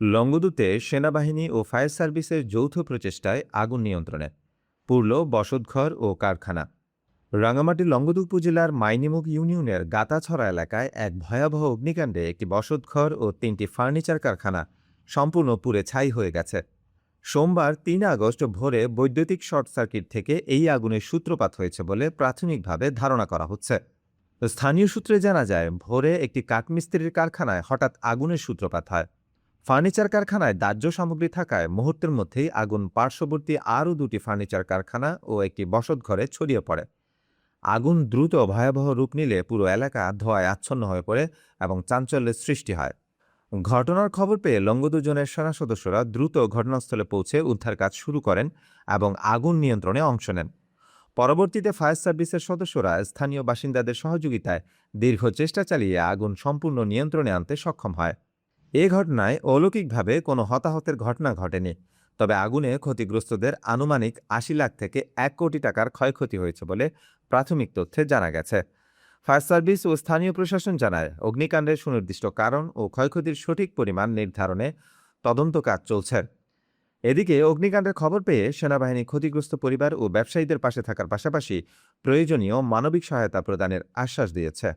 লংগদুতে সেনাবাহিনী ও ফায়ার সার্ভিসের যৌথ প্রচেষ্টায় আগুন নিয়ন্ত্রণে পুরল বসতঘর ও কারখানা। রাঙামাটির লংগদু উপজেলার মাইনিমুখ ইউনিয়নের গাতাছড়া এলাকায় এক ভয়াবহ অগ্নিকাণ্ডে একটি বসতঘর ও 3টি ফার্নিচার কারখানা সম্পূর্ণ পুড়ে ছাই হয়ে গেছে। সোমবার 3 আগস্ট ভোরে বৈদ্যুতিক শর্ট সার্কিট থেকে এই আগুনের সূত্রপাত হয়েছে বলে প্রাথমিকভাবে ধারণা করা হচ্ছে। স্থানীয় সূত্রে জানা যায়, ভোরে একটি কাঠমিস্ত্রির কারখানায় হঠাৎ আগুনের সূত্রপাত হয়। ফার্নিচার কারখানায় দাহ্য সামগ্রী থাকায় মুহূর্তের মধ্যেই আগুন পার্শ্ববর্তী আরও 2টি ফার্নিচার কারখানা ও একটি বসতঘরে ছড়িয়ে পড়ে। আগুন দ্রুত ভয়াবহ রূপ নিলে পুরো এলাকা ধোঁয়ায় আচ্ছন্ন হয়ে পড়ে এবং চাঞ্চল্যের সৃষ্টি হয়। ঘটনার খবর পেয়ে লংগদু জোনের সেনা সদস্যরা দ্রুত ঘটনাস্থলে পৌঁছে উদ্ধার কাজ শুরু করেন এবং আগুন নিয়ন্ত্রণে অংশ নেন। পরবর্তীতে ফায়ার সার্ভিসের সদস্যরা স্থানীয় বাসিন্দাদের সহযোগিতায় দীর্ঘ চেষ্টা চালিয়ে আগুন সম্পূর্ণ নিয়ন্ত্রণে আনতে সক্ষম হয়। এ ঘটনায় অলৌকিকভাবে কোনো হতাহতের ঘটনা ঘটেনি, তবে আগুনে ক্ষতিগ্রস্তদের আনুমানিক 80 লাখ থেকে 1 কোটি টাকার ক্ষয়ক্ষতি হয়েছে বলে প্রাথমিক তথ্যে জানা গেছে। ফায়ার সার্ভিস ও স্থানীয় প্রশাসন জানায়, অগ্নিকাণ্ডের সুনির্দিষ্ট কারণ ও ক্ষয়ক্ষতির সঠিক পরিমাণ নির্ধারণে তদন্ত কাজ চলছে। এদিকে অগ্নিকাণ্ডের খবর পেয়ে সেনাবাহিনী ক্ষতিগ্রস্ত পরিবার ও ব্যবসায়ীদের পাশে থাকার পাশাপাশি প্রয়োজনীয় মানবিক সহায়তা প্রদানের আশ্বাস দিয়েছে।